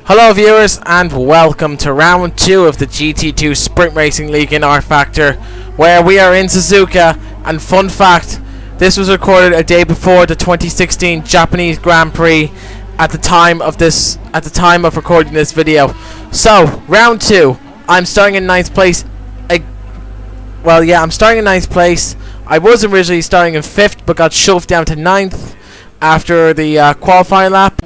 Hello viewers and welcome to round 2 of the GT2 Sprint Racing League in Rfactor, where we are in Suzuka. And fun fact, this was recorded a day before the 2016 Japanese Grand Prix at the time of recording this video. So, round 2, I'm starting in 9th place. I'm starting in 9th place. I was originally starting in 5th but got shoved down to 9th after the qualifying lap.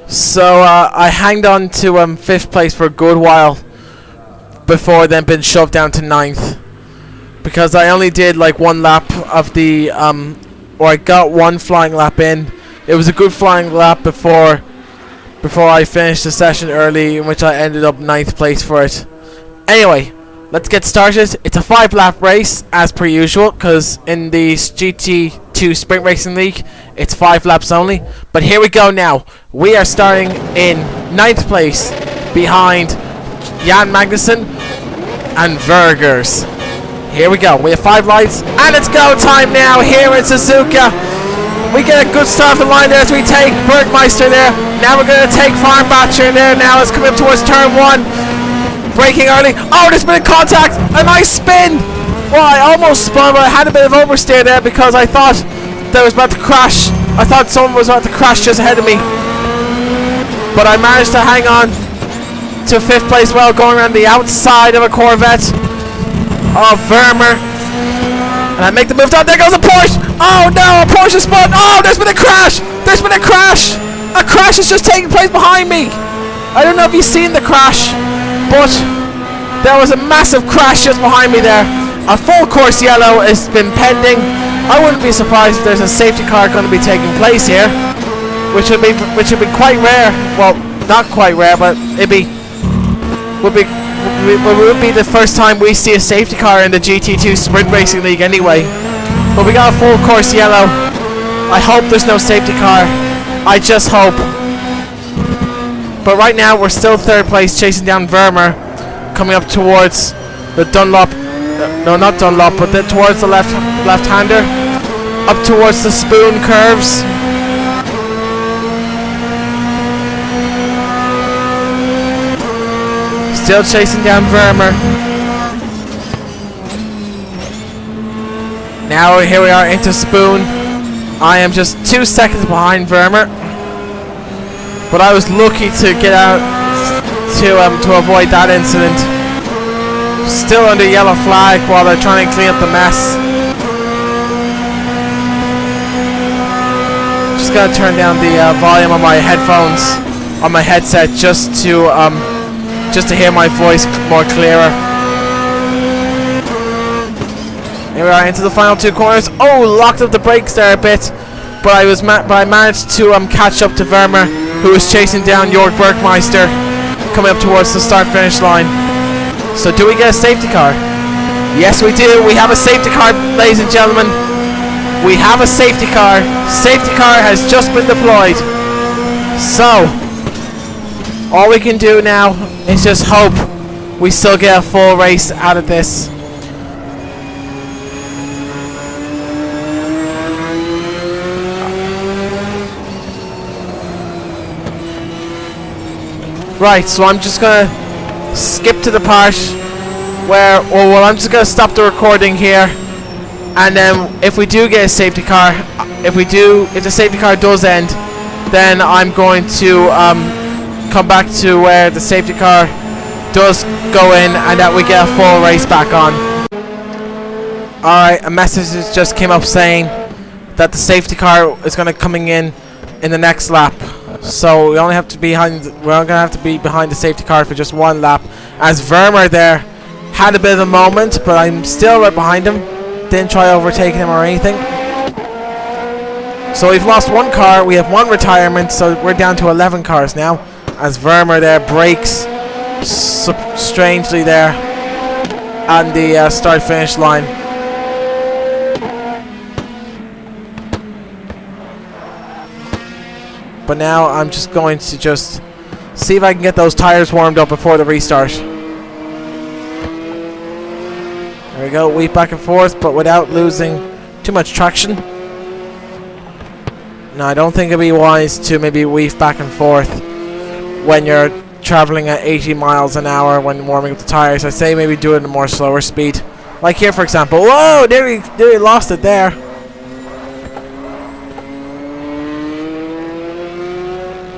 So I hanged on to 5th place for a good while before then being shoved down to 9th, because I only did like one lap of the or I got one flying lap in. It was a good flying lap before I finished the session early, in which I ended up 9th place for it. Anyway, let's get started. It's a 5-lap race as per usual, because in the GT2 Sprint Racing League it's 5 laps only. But here we go now. We are starting in 9th place behind Jan Magnussen and Vergers. Here we go. We have 5 lights and it's go time now here in Suzuka. We get a good start of the line there as we take Bergmeister there. Now we're going to take Farnbacher there now. It's coming up towards turn 1. Braking early. Oh, there's been a contact. A nice spin. Well, I almost spun, but I had a bit of oversteer there because I thought that was about to crash. I thought someone was about to crash just ahead of me. But I managed to hang on to 5th place well, going around the outside of a Corvette of Vermeer. And I make the move down. There goes a Porsche. Oh no, a Porsche spun. Oh, there's been a crash. There's been a crash. A crash is just taking place behind me. I don't know if you've seen the crash, but there was a massive crash just behind me there. A full course yellow has been pending. I wouldn't be surprised if there's a safety car going to be taking place here, which would be quite rare. Well, not quite rare, but would be the first time we see a safety car in the GT2 Sprint Racing League anyway. But we got a full course yellow. I hope there's no safety car. I just hope. But right now we're still 3rd place, chasing down Vermeer, coming up towards the Dunlop. No, not Dunlop, but towards the left-hander, up towards the spoon curves. Still chasing down Vermeer. Now here we are into spoon. I am just 2 seconds behind Vermeer, but I was lucky to get out to avoid that incident. Still under yellow flag while they're trying to clean up the mess. Just gotta turn down the volume on my headphones, on my headset, just to hear my voice more clearer. Here we are into the final 2 corners. Oh, locked up the brakes there a bit, but I managed to catch up to Vermeer, who was chasing down Jörg Bergmeister, coming up towards the start-finish line. So do we get a safety car? Yes, we do. We have a safety car, ladies and gentlemen. We have a safety car. Safety car has just been deployed. So all we can do now is just hope we still get a full race out of this. Right, so I'm just gonna skip to the part where, I'm just gonna stop the recording here, and then if we do get a safety car, if the safety car does end, then I'm going to come back to where the safety car does go in, and that we get a full race back on. Alright, a message just came up saying that the safety car is gonna coming in the next lap. So we're only gonna have to be behind the safety car for just 1 lap, as Vermeer there had a bit of a moment, but I'm still right behind him. Didn't try overtaking him or anything. So we've lost 1 car. We have 1 retirement, so we're down to 11 cars now, as Vermeer there brakes strangely there on the start-finish line. But now I'm just going to see if I can get those tires warmed up before the restart. There we go, weave back and forth, but without losing too much traction. No, I don't think it'd be wise to maybe weave back and forth when you're traveling at 80 miles an hour when warming up the tires. I say maybe do it at a more slower speed. Like here, for example. Whoa! Nearly lost it there.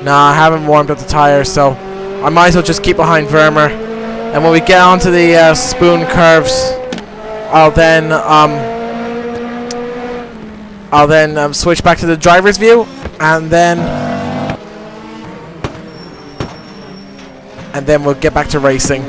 Nah, I haven't warmed up the tires, so I might as well just keep behind Vermeer. And when we get onto the spoon curves, I'll then switch back to the driver's view, and then we'll get back to racing.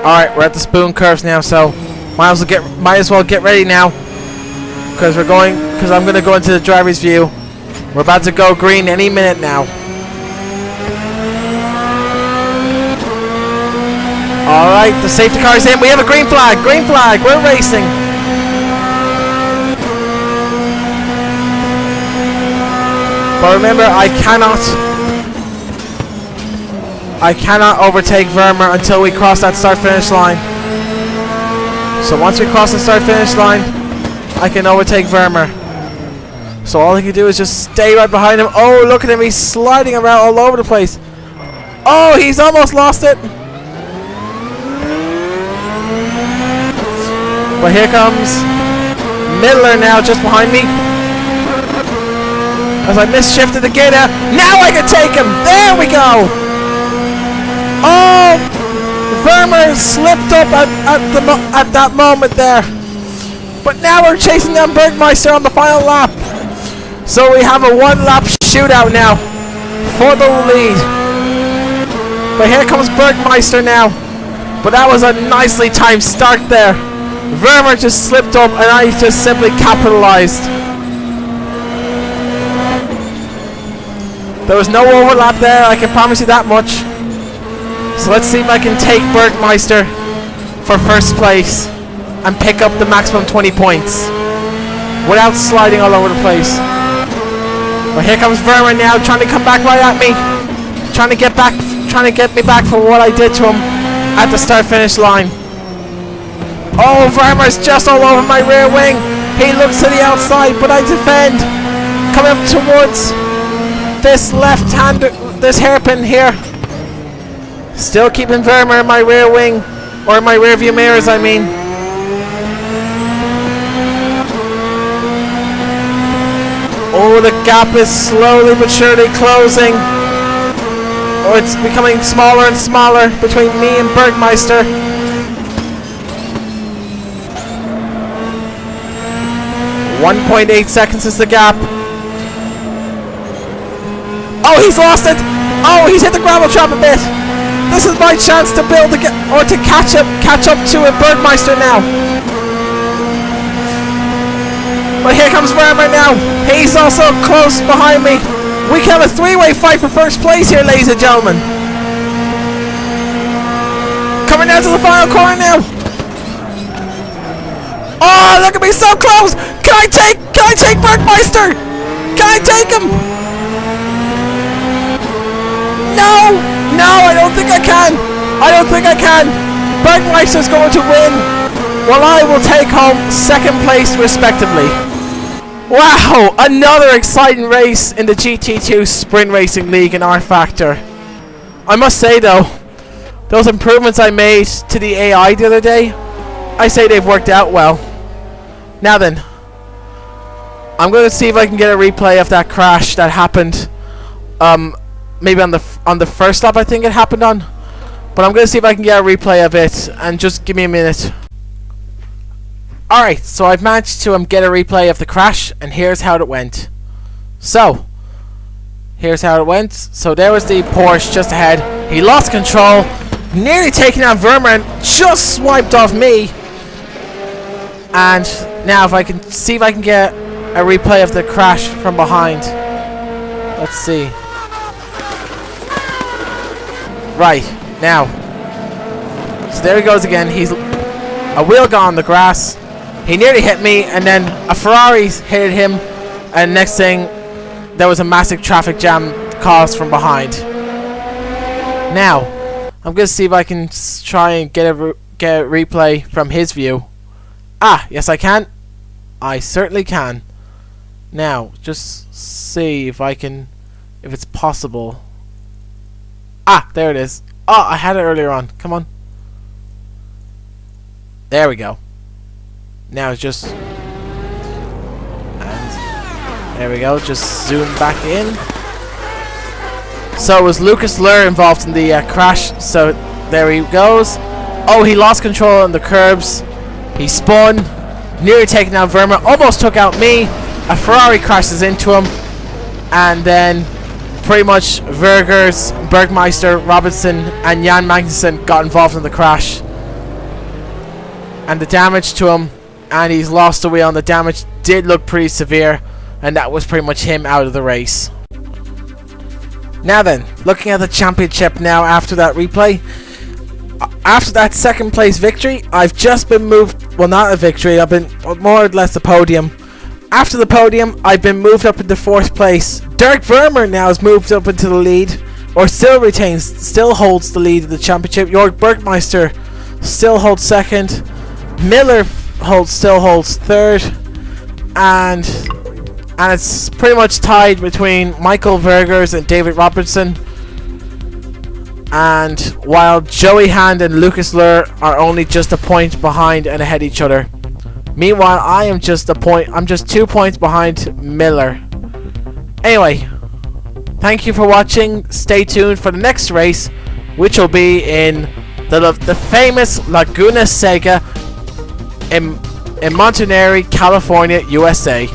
Alright, we're at the spoon curves now, so might as well get ready now. Because I'm gonna go into the driver's view. We're about to go green any minute now. Alright, the safety car is in. We have a green flag, we're racing. But remember, I cannot overtake Vermeer until we cross that start-finish line. So once we cross the start-finish line, I can overtake Vermeer. So all I can do is just stay right behind him. Oh, look at him, he's sliding around all over the place. Oh, he's almost lost it. But here comes Midler now, just behind me. As I misshifted the gear there. Now I can take him. There we go. Oh, Vermeer slipped up at that moment there. But now we're chasing down Bergmeister on the final lap. So we have a one-lap shootout now for the lead. But here comes Bergmeister now. But that was a nicely timed start there. Vermeer just slipped up and I just simply capitalized. There was no overlap there, I can promise you that much. So let's see if I can take Bergmeister for first place and pick up the maximum 20 points without sliding all over the place. But here comes Vermeer now, trying to come back right at me, trying to get me back for what I did to him at the start-finish line. Oh, Vermeer's just all over my rear wing. He looks to the outside, but I defend, coming up towards this this hairpin here. Still keeping Vermeer in my rear wing, or in my rear view mirrors, I mean. Oh, the gap is slowly but surely closing. Oh, it's becoming smaller and smaller between me and Bergmeister. .8 seconds is the gap. Oh, he's lost it. Oh, he's hit the gravel trap a bit. This is my chance to catch up to Bergmeister now. But here comes Vermeer now. He's also close behind me. We can have a three-way fight for first place here, ladies and gentlemen. Coming down to the final corner now. Oh, look at me, so close. Can I take Bergmeister? Can I take him? No, I don't think I can. Bergmeister's going to win, while I will take home second place respectively. Wow, another exciting race in the GT2 Sprint Racing League in Rfactor. I must say though, those improvements I made to the AI the other day, I say they've worked out well. Now then, I'm going to see if I can get a replay of that crash that happened. Maybe on the first lap I think it happened on. But I'm going to see if I can get a replay of it, and just give me a minute. Alright, so I've managed to get a replay of the crash, and here's how it went. So, here's how it went. So there was the Porsche just ahead. He lost control, nearly taking out Vermeer, and just swiped off me. And now if I can see if I can get a replay of the crash from behind. Let's see. Right, now. So there he goes again. He's a wheel got on the grass. He nearly hit me, and then a Ferrari hit him, and next thing, there was a massive traffic jam caused from behind. Now, I'm going to see if I can try and get a replay from his view. Ah, yes I can. I certainly can. Now, just see if I can, if it's possible. Ah, there it is. Oh, I had it earlier on. Come on. There we go. Now it's just... And there we go. Just zoom back in. So it was Lucas Lur involved in the crash. So there he goes. Oh, he lost control on the curbs. He spun. Nearly taking out Verma. Almost took out me. A Ferrari crashes into him. And then pretty much Vergers, Bergmeister, Robinson and Jan Magnussen got involved in the crash. And the damage to him, and he's lost the wheel, and the damage did look pretty severe, and that was pretty much him out of the race. Now then, looking at the championship now after that replay. After that second place victory, I've just been moved, well not a victory, I've been more or less the podium. After the podium, I've been moved up into 4th place. Dirk Vermer now has moved up into the lead, or still holds the lead of the championship. Jörg Bergmeister still holds 2nd. Miller still holds 3rd, and it's pretty much tied between Michael Vergers and David Robertson. And while Joey Hand and Lucas Lur are only just a point behind and ahead of each other. Meanwhile, I'm just 2 points behind Miller. Anyway, thank you for watching. Stay tuned for the next race, which will be in the famous Laguna Seca in Monterey, California, USA.